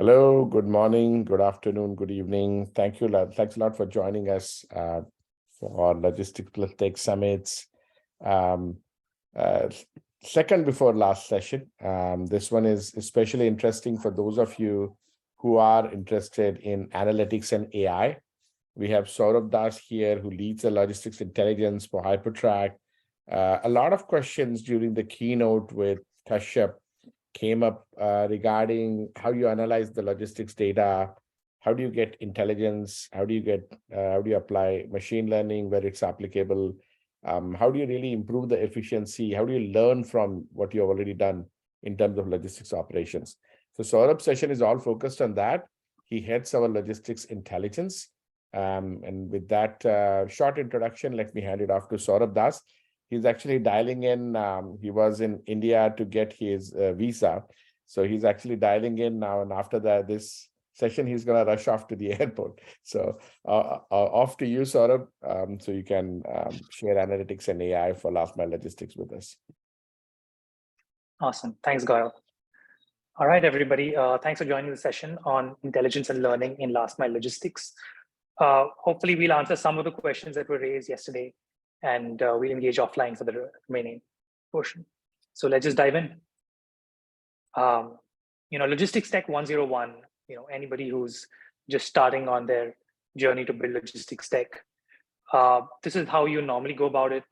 Hello, good morning, good afternoon, good evening. Thanks a lot for joining us for our Logistics Plus Tech Summits. Um, uh, Second before last session. This one is especially interesting for those of you who are interested in analytics and AI. We have Saurabh Das here, who leads the logistics intelligence for HyperTrack. A lot of questions during the keynote with Kashyap came up regarding how you analyze the logistics data, how do you get intelligence, how do you apply machine learning where it's applicable, how do you really improve the efficiency, how do you learn from what you've already done in terms of logistics operations. So Saurabh's session is all focused on that. He heads our logistics intelligence. And with that short introduction, let me hand it off to Saurabh Das. He's actually dialing in. He was in India to get his visa. So he's actually dialing in now. And after this session, he's going to rush off to the airport. So off to you, Saurabh, so you can share analytics and AI for last mile logistics with us. Awesome. Thanks, Gaurav. All right, everybody. Thanks for joining the session on intelligence and learning in last mile logistics. Hopefully, we'll answer some of the questions that were raised yesterday, and we'll engage offline for the remaining portion. So let's just dive in. Logistics Tech 101, anybody who's just starting on their journey to build logistics tech, this is how you normally go about it.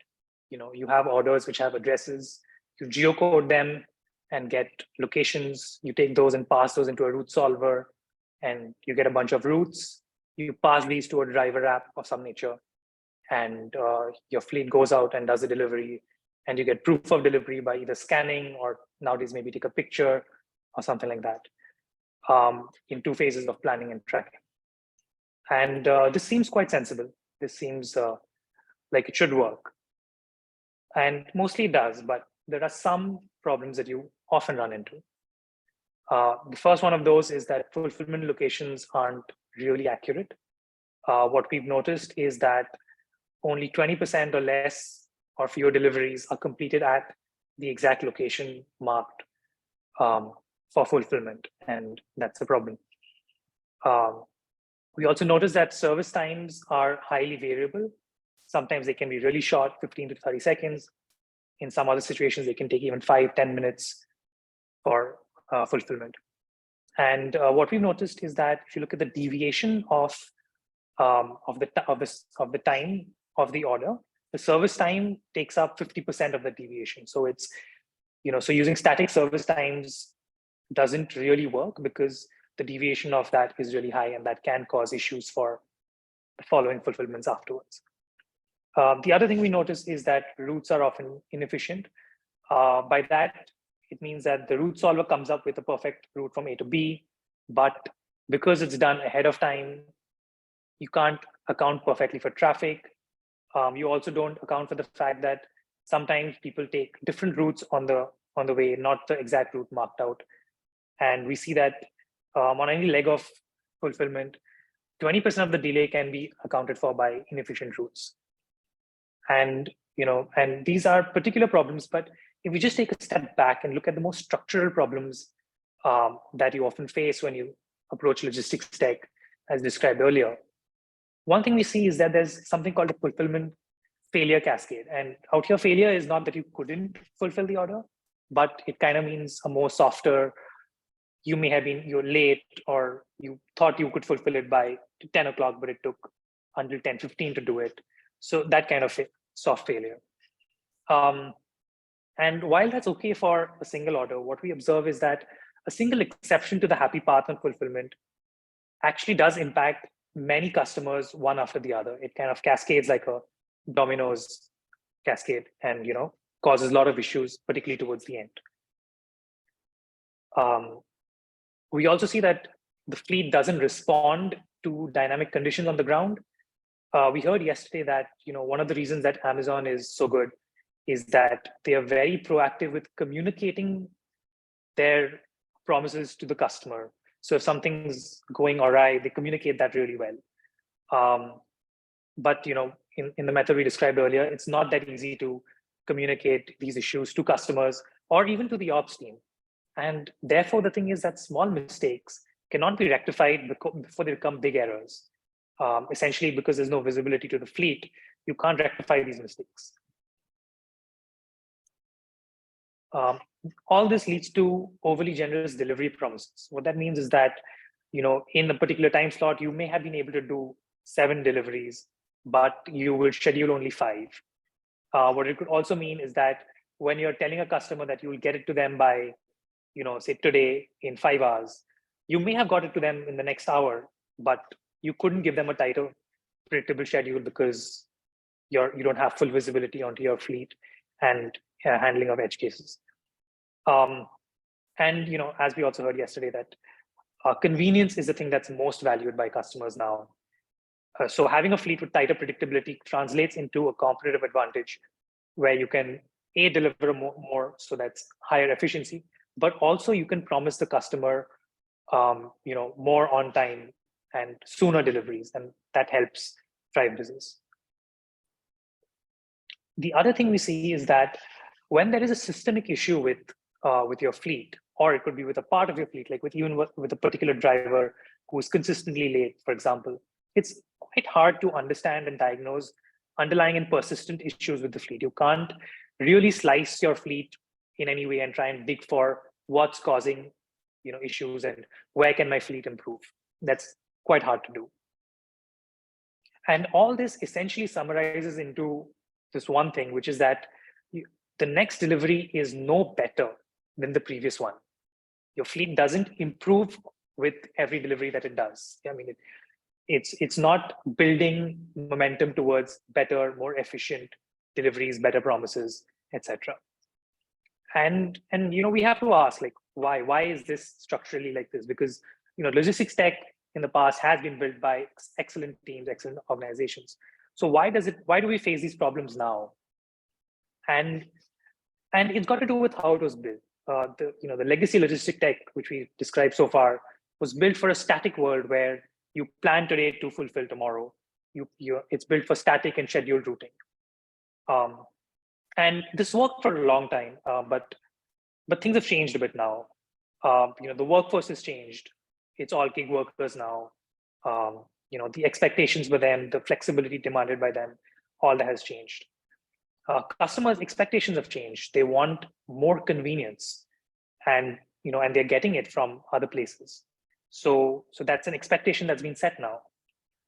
You have orders which have addresses, you geocode them and get locations. You take those and pass those into a route solver, and you get a bunch of routes. You pass these to a driver app of some nature, and your fleet goes out and does the delivery, and you get proof of delivery by either scanning or nowadays maybe take a picture or something like that, in 2 phases of planning and tracking. And this seems quite sensible. This seems like it should work. And mostly it does, but there are some problems that you often run into. The first one of those is that fulfillment locations aren't really accurate. What we've noticed is that only 20% or less or fewer deliveries are completed at the exact location marked for fulfillment, and that's a problem. We also notice that service times are highly variable. Sometimes they can be really short, 15 to 30 seconds. In some other situations, they can take even 5-10 minutes for fulfillment. And what we've noticed is that if you look at the deviation of the time of the order, the service time takes up 50% of the deviation. So it's, so using static service times doesn't really work because the deviation of that is really high, and that can cause issues for the following fulfillments afterwards. The other thing we notice is that routes are often inefficient. By that, it means that the route solver comes up with a perfect route from A to B, but because it's done ahead of time, you can't account perfectly for traffic. You also don't account for the fact that sometimes people take different routes on the way, not the exact route marked out. And we see that on any leg of fulfillment, 20% of the delay can be accounted for by inefficient routes. And these are particular problems, but if we just take a step back and look at the most structural problems that you often face when you approach logistics tech, as described earlier, one thing we see is that there's something called a fulfillment failure cascade. And out here, failure is not that you couldn't fulfill the order, but it kind of means a more softer, you're late, or you thought you could fulfill it by 10 o'clock, but it took until 10:15 to do it. So that kind of soft failure. And while that's okay for a single order, what we observe is that a single exception to the happy path on fulfillment actually does impact many customers one after the other. It kind of cascades like a dominoes cascade, and causes a lot of issues, particularly towards the end. We also see that the fleet doesn't respond to dynamic conditions on the ground. We heard yesterday that one of the reasons that Amazon is so good is that they are very proactive with communicating their promises to the customer. So if something's going awry, they communicate that really well. But in the method we described earlier, it's not that easy to communicate these issues to customers or even to the ops team. And therefore, the thing is that small mistakes cannot be rectified before they become big errors. Essentially, because there's no visibility to the fleet, you can't rectify these mistakes. All this leads to overly generous delivery promises. What that means is that, in a particular time slot, you may have been able to do 7 deliveries, but you will schedule only 5. What it could also mean is that when you're telling a customer that you will get it to them by, say today in 5 hours, you may have got it to them in the next hour, but you couldn't give them a tighter, predictable schedule because you don't have full visibility onto your fleet and handling of edge cases. And as we also heard yesterday, that convenience is the thing that's most valued by customers now. So having a fleet with tighter predictability translates into a competitive advantage where you can deliver more, so that's higher efficiency, but also you can promise the customer more on time and sooner deliveries, and that helps drive business. The other thing we see is that when there is a systemic issue with your fleet, or it could be with a part of your fleet, like with a particular driver who is consistently late, for example, it's quite hard to understand and diagnose underlying and persistent issues with the fleet. You can't really slice your fleet in any way and try and dig for what's causing issues and where can my fleet improve. That's quite hard to do. And all this essentially summarizes into this one thing, which is that the next delivery is no better than the previous one. Your fleet doesn't improve with every delivery that it does. I mean, it's not building momentum towards better, more efficient deliveries, better promises, etc. And we have to ask, like, why is this structurally like this? Because logistics tech in the past has been built by excellent teams, excellent organizations. So why do we face these problems now? And it's got to do with how it was built. The legacy logistic tech, which we described so far, was built for a static world where you plan today to fulfill tomorrow. It's built for static and scheduled routing. And this worked for a long time, but things have changed a bit now. The workforce has changed. It's all gig workers now. The expectations for them, the flexibility demanded by them, all that has changed. Customers' expectations have changed. They want more convenience, and they're getting it from other places. So that's an expectation that's been set now.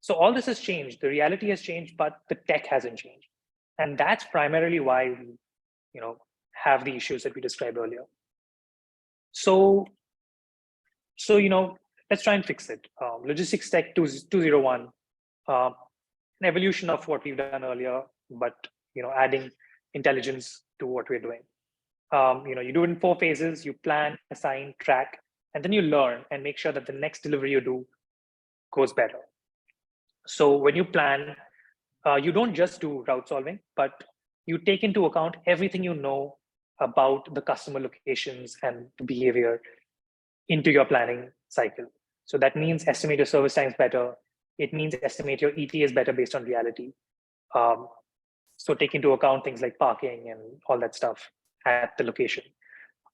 So all this has changed. The reality has changed, but the tech hasn't changed, and that's primarily why we, have the issues that we described earlier. So let's try and fix it. Logistics Tech 201, an evolution of what we've done earlier, but adding intelligence to what we're doing. You do it in 4 phases. You plan, assign, track, and then you learn and make sure that the next delivery you do goes better. So when you plan, you don't just do route solving, but you take into account everything you know about the customer locations and behavior into your planning cycle. So that means estimate your service times better. It means estimate your ETAs better based on reality. So take into account things like parking and all that stuff at the location.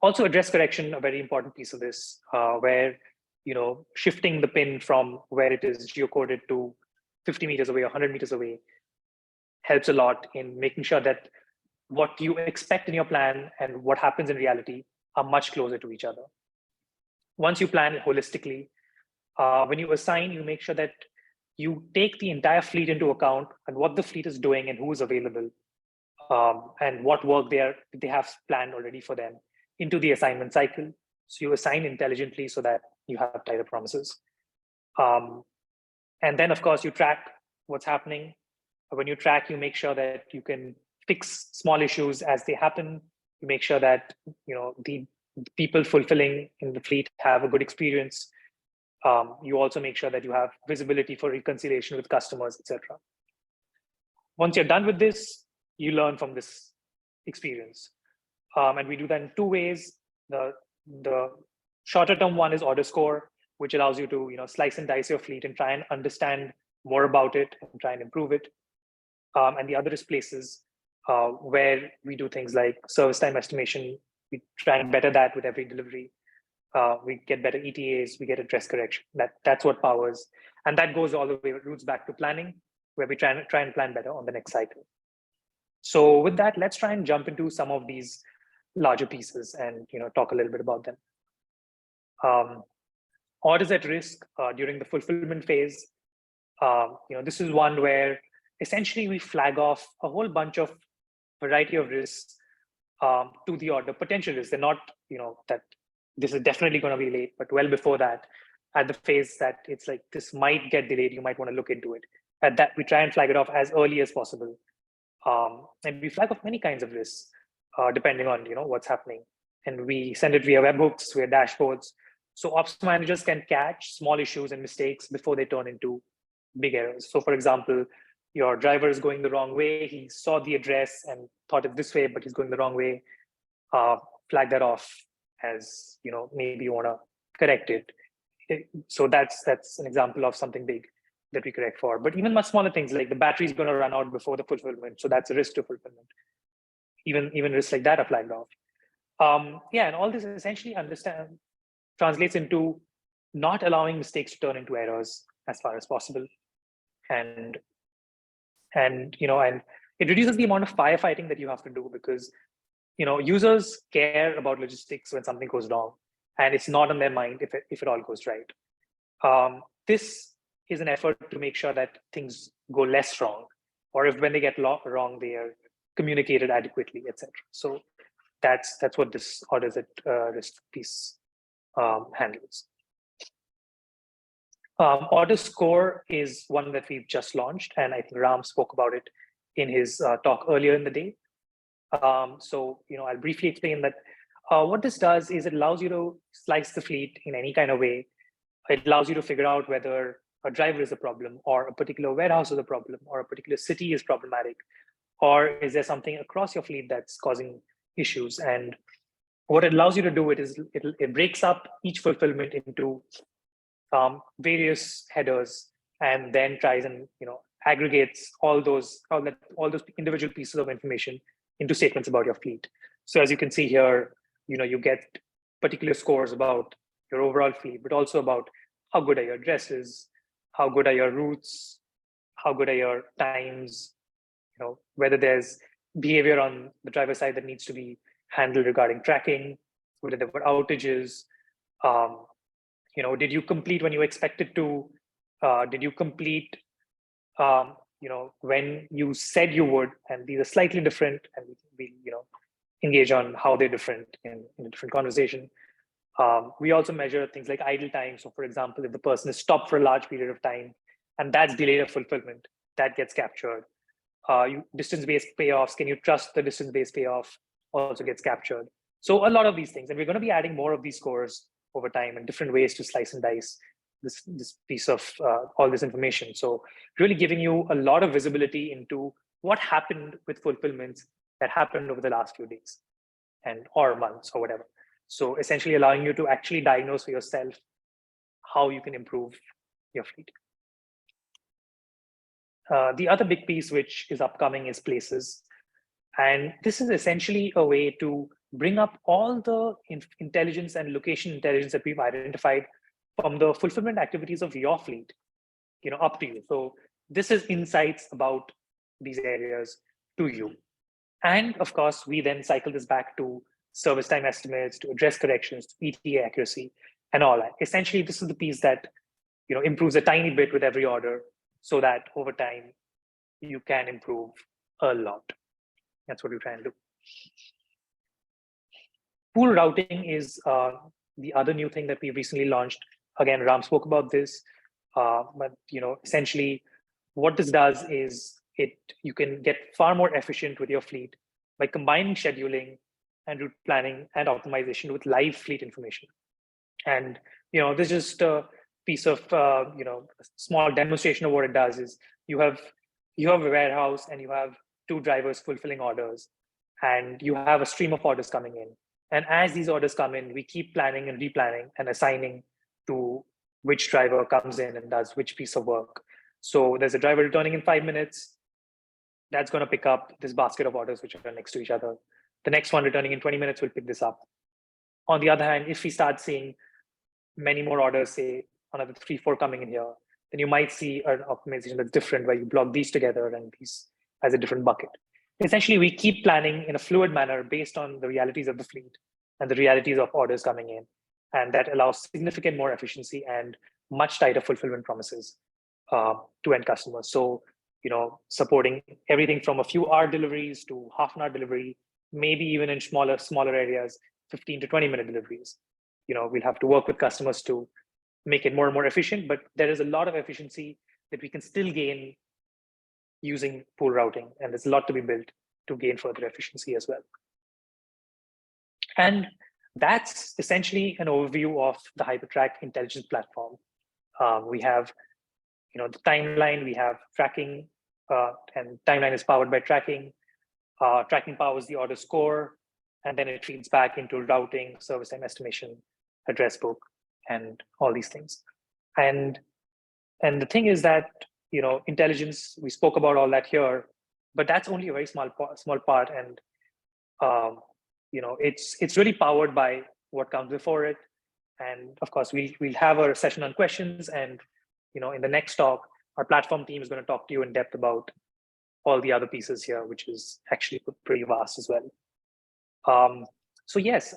Also address correction, a very important piece of this, where shifting the pin from where it is geocoded to 50 meters away or 100 meters away helps a lot in making sure that what you expect in your plan and what happens in reality are much closer to each other. Once you plan holistically, when you assign, you make sure that you take the entire fleet into account and what the fleet is doing and who is available, and what work they have planned already for them into the assignment cycle. So you assign intelligently so that you have tighter promises. And then, of course, you track what's happening. When you track, you make sure that you can fix small issues as they happen. You make sure that the people fulfilling in the fleet have a good experience. You also make sure that you have visibility for reconciliation with customers, etc. Once you're done with this, you learn from this experience. And we do that in 2 ways. The shorter term one is order score, which allows you to slice and dice your fleet and try and understand more about it and try and improve it. And the other is places, where we do things like service time estimation. We try and better that with every delivery. we get better ETAs, we get address correction. That's what powers, and that goes all the way, roots back to planning, where we try and plan better on the next cycle. So with that, let's try and jump into some of these larger pieces and talk a little bit about them. Orders at risk during the fulfillment phase. This is one where essentially we flag off a whole bunch of variety of risks to the order, potential risks. They're not, that this is definitely going to be late, but well before that, at the phase that it's like this might get delayed, you might want to look into it. At that, we try and flag it off as early as possible. And we flag off many kinds of risks depending on what's happening. And we send it via webhooks, via dashboards. So ops managers can catch small issues and mistakes before they turn into big errors. So for example, your driver is going the wrong way. He saw the address and thought it this way, but he's going the wrong way. Flag that off as, maybe you want to correct it. So that's an example of something big that we correct for. But even much smaller things like the battery is going to run out before the fulfillment. So that's a risk to fulfillment. Even risks like that are flagged off. And all this essentially translates into not allowing mistakes to turn into errors as far as possible. And it reduces the amount of firefighting that you have to do, because users care about logistics when something goes wrong, and it's not on their mind if it all goes right. This is an effort to make sure that things go less wrong, or if when they get wrong, they are communicated adequately, etc. So that's what this orders at risk piece handles. Order score is one that we've just launched, and I think Ram spoke about it in his talk earlier in the day. So I'll briefly explain that what this does is it allows you to slice the fleet in any kind of way. It allows you to figure out whether a driver is a problem, or a particular warehouse is a problem, or a particular city is problematic, or is there something across your fleet that's causing issues. And what it allows you to do is it breaks up each fulfillment into various headers, and then tries and aggregates all those individual pieces of information into statements about your fleet. So as you can see here, you get particular scores about your overall fleet, but also about how good are your addresses, how good are your routes, how good are your times, whether there's behavior on the driver side that needs to be handled regarding tracking, whether there were outages, did you complete when you expected to, did you complete when you said you would, and these are slightly different, and we engage on how they're different in a different conversation. We also measure things like idle time. So for example, if the person is stopped for a large period of time and that's delayed a fulfillment, that gets captured. Distance-based payoffs, can you trust the distance-based payoff, also gets captured. So a lot of these things, and we're going to be adding more of these scores over time and different ways to slice and dice this piece of all this information. So really giving you a lot of visibility into what happened with fulfillments that happened over the last few days or months or whatever. So essentially allowing you to actually diagnose for yourself how you can improve your fleet. The other big piece which is upcoming is places. And this is essentially a way to bring up all the intelligence and location intelligence that we've identified from the fulfillment activities of your fleet, up to you. So this is insights about these areas to you. And of course, we then cycle this back to service time estimates, to address corrections, to ETA accuracy, and all that. Essentially, this is the piece that improves a tiny bit with every order, so that over time you can improve a lot. That's what we try and do. Pool routing is the other new thing that we recently launched. Again, Ram spoke about this, but essentially, what this does is you can get far more efficient with your fleet by combining scheduling and route planning and optimization with live fleet information. And this is just a piece of a small demonstration of what it does. Is you have a warehouse and you have 2 drivers fulfilling orders, and you have a stream of orders coming in. And as these orders come in, we keep planning and replanning and assigning to which driver comes in and does which piece of work. So there's a driver returning in 5 minutes. That's going to pick up this basket of orders which are next to each other. The next one returning in 20 minutes will pick this up. On the other hand, if we start seeing many more orders, say another 3-4 coming in here, then you might see an optimization that's different, where you block these together and these as a different bucket. Essentially, we keep planning in a fluid manner based on the realities of the fleet and the realities of orders coming in. And that allows significant more efficiency and much tighter fulfillment promises to end customers. So, supporting everything from a few hour deliveries to half-an-hour delivery, maybe even in smaller areas, 15 to 20-minute deliveries. We'll have to work with customers to make it more and more efficient, but there is a lot of efficiency that we can still gain using pool routing, and there's a lot to be built to gain further efficiency as well. And that's essentially an overview of the HyperTrack intelligence platform. We have, the timeline, we have tracking, and timeline is powered by tracking. Tracking powers the order score, and then it feeds back into routing, service time estimation, address book, and all these things. And the thing is that, intelligence, we spoke about all that here, but that's only a very small part. And, it's really powered by what comes before it. And of course, we'll have a session on questions. And, in the next talk, our platform team is going to talk to you in depth about all the other pieces here, which is actually pretty vast as well. So yes,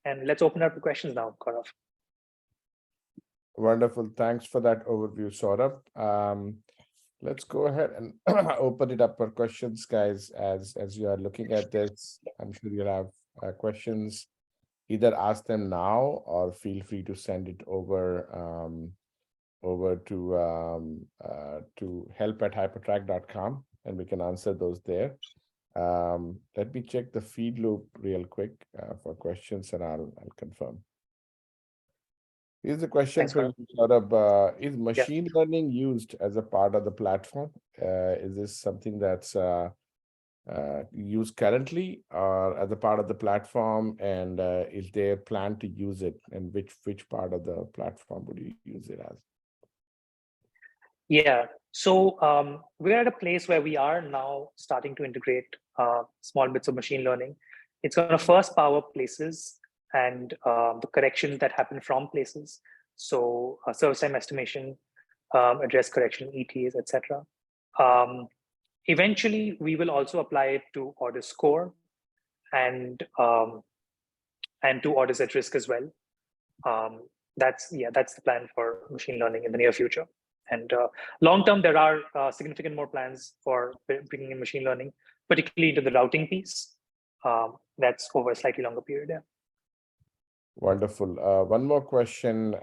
and let's open up the questions now, Gaurav. Wonderful. Thanks for that overview, Saurabh. Let's go ahead and open it up for questions, guys. As you are looking at this, I'm sure you'll have questions. Either ask them now or feel free to send it over to help@hypertrack.com, and we can answer those there. Let me check the feed loop real quick for questions, and I'll confirm. Here's a question for you, Saurabh. Is machine learning used as a part of the platform? Is this something that's used currently or as a part of the platform? And is there a plan to use it? And which part of the platform would you use it as? Yeah, so we're at a place where we are now starting to integrate small bits of machine learning. It's going to first power places and the corrections that happen from places. So service time estimation, address correction, ETAs, etc. Eventually, we will also apply it to order score and to orders at risk as well. That's the plan for machine learning in the near future. And long term, there are significant more plans for bringing in machine learning, particularly into the routing piece. That's over a slightly longer period. Yeah. Wonderful. One more question.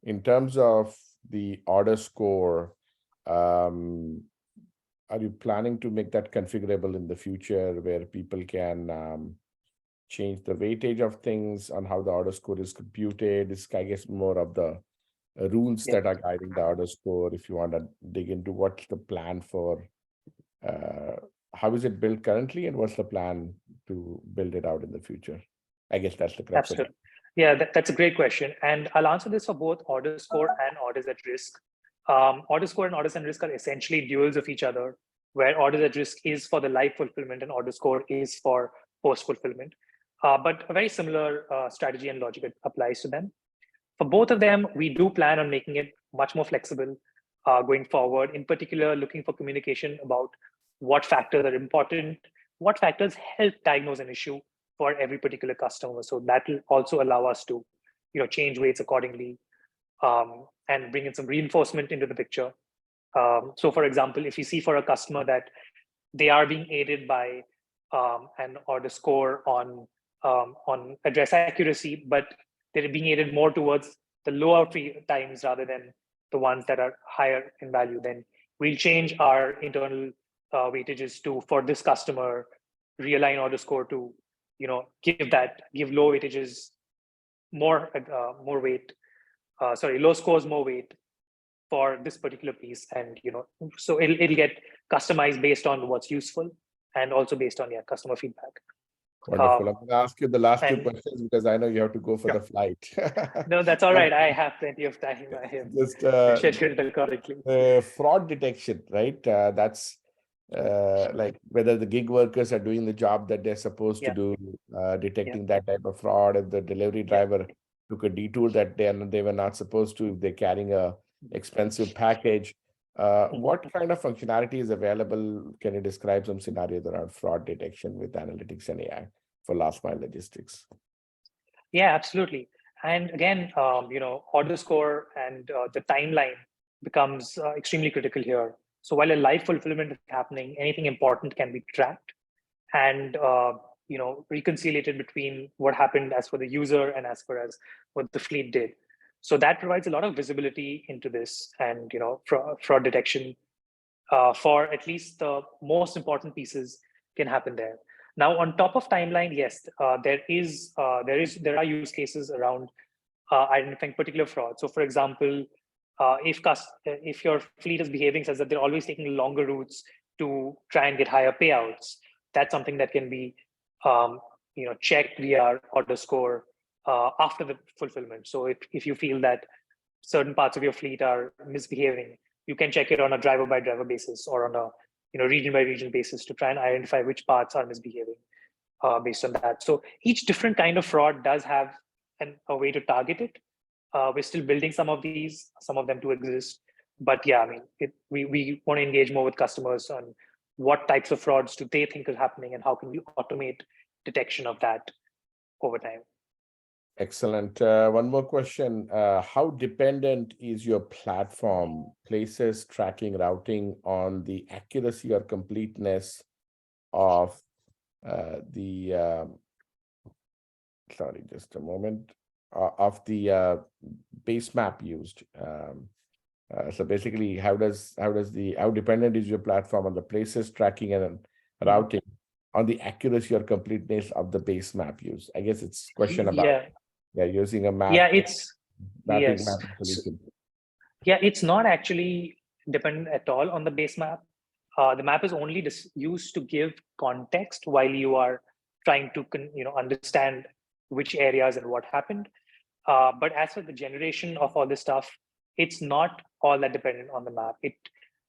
In terms of the order score, are you planning to make that configurable in the future where people can change the weightage of things on how the order score is computed? It's, I guess, more of the rules that are guiding the order score. If you want to dig into what's the plan for, how is it built currently, and what's the plan to build it out in the future? I guess that's the correct question. Yeah, that's a great question. And I'll answer this for both order score and orders at risk. Order score and orders at risk are essentially duals of each other, where orders at risk is for the live fulfillment and order score is for post-fulfillment. But a very similar strategy and logic applies to them. For both of them, we do plan on making it much more flexible going forward, in particular, looking for communication about what factors are important, what factors help diagnose an issue for every particular customer. So that will also allow us to, change weights accordingly and bring in some reinforcement into the picture. So for example, if you see for a customer that they are being aided by an order score on address accuracy, but they're being aided more towards the lower times rather than the ones that are higher in value, then we'll change our internal weightages to, for this customer, realign order score to, give low weightages more weight, low scores more weight for this particular piece. And, so it'll get customized based on what's useful and also based on customer feedback. Wonderful. I'm going to ask you the last two questions because I know you have to go for the flight. No, that's all right. I have plenty of time. I have just scheduled accordingly. Fraud detection, right? That's like whether the gig workers are doing the job that they're supposed to Yeah, do, yeah, detecting that type of fraud. If the delivery yeah. driver took a detour that they were not supposed to, if they're carrying a expensive package, what kind of functionality is available? Can you describe some scenarios around fraud detection with analytics and AI for last mile logistics? Yeah, absolutely. And again, order score and the timeline becomes extremely critical here. So while a live fulfillment is happening, anything important can be tracked and reconciliated between what happened as for the user and as far as what the fleet did. So that provides a lot of visibility into this, and fraud detection for at least the most important pieces can happen there. Now, on top of timeline, yes, there are use cases around identifying particular fraud. So, for example, if your fleet is behaving such that they're always taking longer routes to try and get higher payouts, that's something that can be checked via order score after the fulfillment. So, if you feel that certain parts of your fleet are misbehaving, you can check it on a driver by driver basis or on a region by region basis to try and identify which parts are misbehaving based on that. So each different kind of fraud does have a way to target it. We're still building some of these, some of them do exist. But yeah, I mean, we want to engage more with customers on what types of frauds do they think is happening and how can we automate detection of that over time. Excellent. One more question. How dependent is your platform, places, tracking, routing on the accuracy or completeness of sorry, just a moment, of the base map used? So basically, how dependent is your platform on the places, tracking, and routing on the accuracy or completeness of the base map used? I guess it's question about using a map. Yeah, it's mapping yes. map solution. Yeah, it's not actually dependent at all on the base map. The map is only used to give context while you are trying to understand which areas and what happened. But as for the generation of all this stuff, it's not all that dependent on the map. It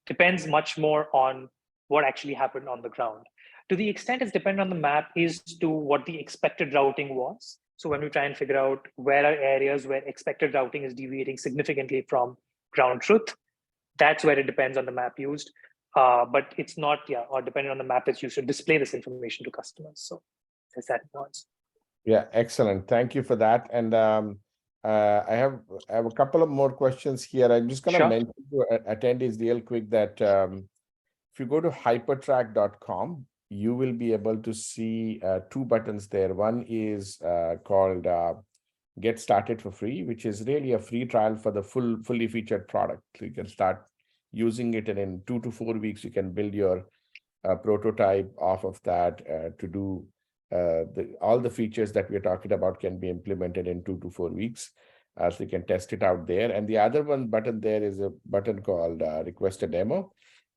depends much more on what actually happened on the ground. To the extent it's dependent on the map is to what the expected routing was. So when we try and figure out where are areas where expected routing is deviating significantly from ground truth, that's where it depends on the map used. But it's not, or depending on the map that's used to display this information to customers. So as that was. Yeah, excellent. Thank you for that. And I have a couple of more questions here. I'm just going to mention to attendees real quick that if you go to hypertrack.com, you will be able to see two buttons there. One is called Get Started for Free, which is really a free trial for the fully featured product. So you can start using it, and in 2 to 4 weeks, you can build your prototype off of that to do all the features that we're talking about can be implemented in 2 to 4 weeks. So you can test it out there. And the other one button there is a button called Request a Demo.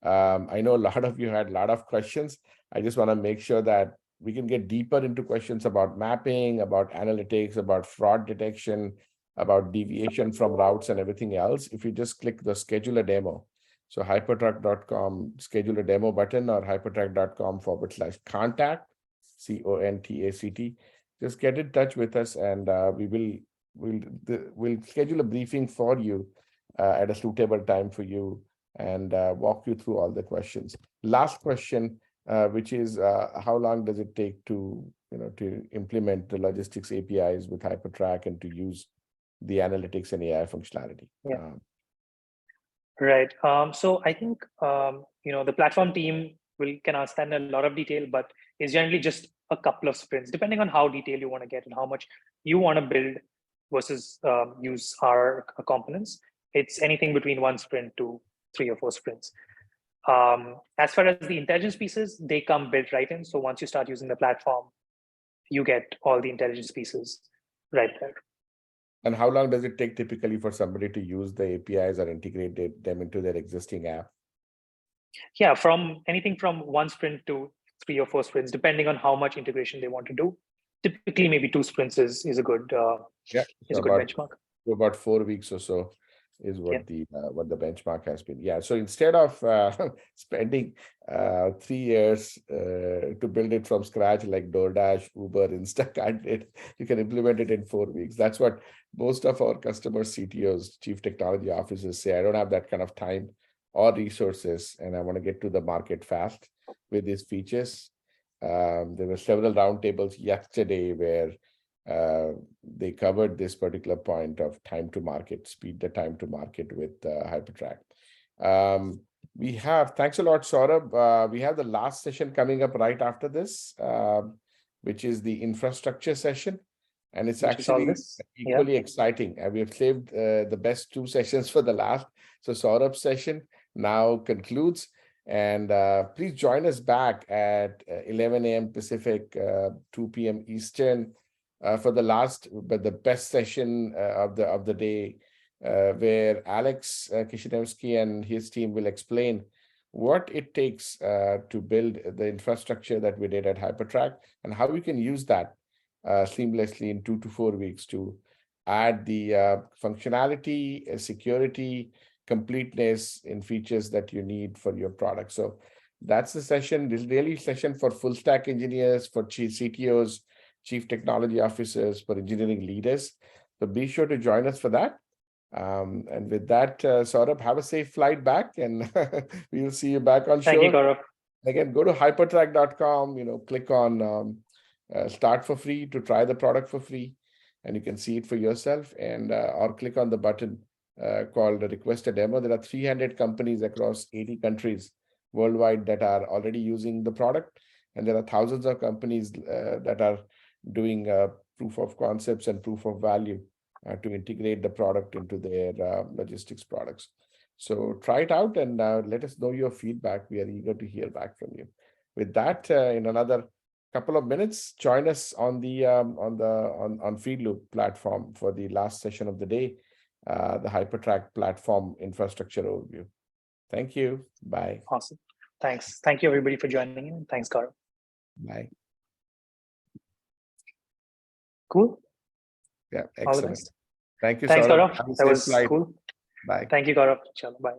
I know a lot of you had a lot of questions. I just want to make sure that we can get deeper into questions about mapping, about analytics, about fraud detection, about deviation from routes and everything else. If you just click the schedule a demo. So hypertrack.com, schedule a demo button, or hypertrack.com/contact, CONTACT. Just get in touch with us, and we'll schedule a briefing for you at a suitable time for you, and walk you through all the questions. Last question, which is how long does it take to implement the logistics APIs with HyperTrack and to use the analytics and AI functionality? Right. So I think the platform team can understand a lot of detail, but it's generally just a couple of sprints, depending on how detailed you want to get and how much you want to build versus use our components. It's anything between 1 sprint to 3 or 4 sprints. As far as the intelligence pieces, they come built right in. So once you start using the platform, you get all the intelligence pieces right there. And how long does it take typically for somebody to use the APIs or integrate them into their existing app? Yeah, from anything from 1 sprint to 3 or 4 sprints, depending on how much integration they want to do. Typically, maybe 2 sprints is a good benchmark. About 4 weeks or so. is what the benchmark has been. Yeah. So instead of spending 3 years to build it from scratch like DoorDash, Uber, Instacart did, you can implement it in 4 weeks. That's what most of our customers, CTOs, chief technology officers say. I don't have that kind of time or resources, and I want to get to the market fast with these features. There were several roundtables yesterday where they covered this particular point of time to market, speed the time to market with HyperTrack. Thanks a lot, Saurabh. We have the last session coming up right after this, which is the infrastructure session. And it's actually equally exciting. We have saved the best 2 sessions for the last. So Saurabh's session now concludes. And please join us back at 11 a.m. Pacific, 2 p.m. Eastern for the last, but the best session of the day, where Alex Kishinevsky and his team will explain what it takes to build the infrastructure that we did at HyperTrack and how we can use that seamlessly in 2 to 4 weeks to add the functionality, security, completeness in features that you need for your product. So that's the session. This is really a session for full stack engineers, for CTOs, chief technology officers, for engineering leaders. So be sure to join us for that. And with that, Saurabh, have a safe flight back, and we will see you back on shore. Thank you, Gaurav. Again, go to hypertrack.com, click on start for free to try the product for free, and you can see it for yourself, and or click on the button called request a demo. There are 300 companies across 80 countries worldwide that are already using the product, and there are thousands of companies that are doing proof of concepts and proof of value to integrate the product into their logistics products. So try it out and let us know your feedback. We are eager to hear back from you. With that, in another couple of minutes, join us on the on Feedloop platform for the last session of the day, the HyperTrack platform infrastructure overview. Thank you. Bye. Awesome. Thanks. Thank you, everybody, for joining in. Thanks, Gaurav. Bye. Cool. Yeah, excellent. Thank you, Thanks, Saurabh. Gaurav. That was cool. Bye. Thank you, Gaurav. Bye.